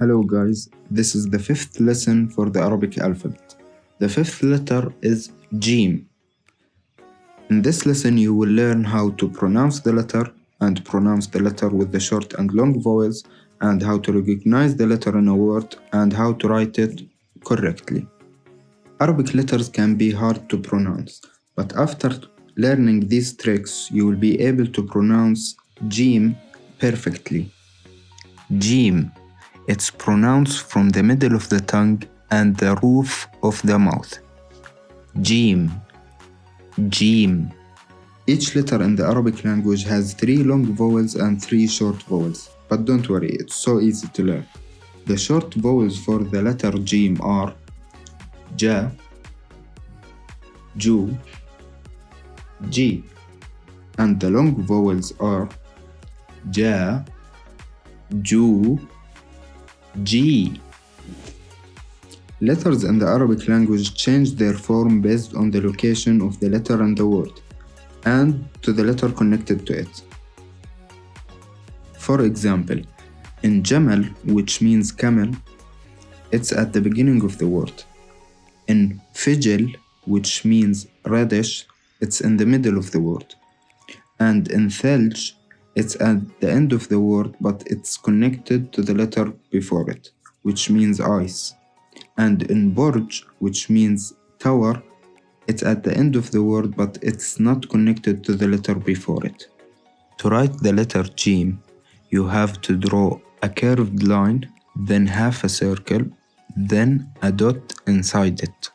Hello guys, this is the fifth lesson for the Arabic alphabet. The fifth letter is Jeem. In this lesson you will learn how to pronounce the letter and pronounce the letter with the short and long vowels, and how to recognize the letter in a word and how to write it correctly. Arabic letters can be hard to pronounce, but after learning these tricks you will be able to pronounce Jeem perfectly. Jeem. It's pronounced from the middle of the tongue and the roof of the mouth. Jeem. Jeem. Each letter in the Arabic language has 3 long vowels and 3 short vowels. But don't worry, it's so easy to learn. The short vowels for the letter Jeem are Ja, Ju, Ji. And the long vowels are Ja, Ju, G. Letters in the Arabic language change their form based on the location of the letter and the word, and to the letter connected to it. For example, in Jamal, which means camel, it's at the beginning of the word. In Fijil, which means radish, it's in the middle of the word. And in Thalj, it's at the end of the word, but it's connected to the letter before it, which means ice. And in Burj, which means tower, it's at the end of the word, but it's not connected to the letter before it. To write the letter Jeem, you have to draw a curved line, then half a circle, then a dot inside it.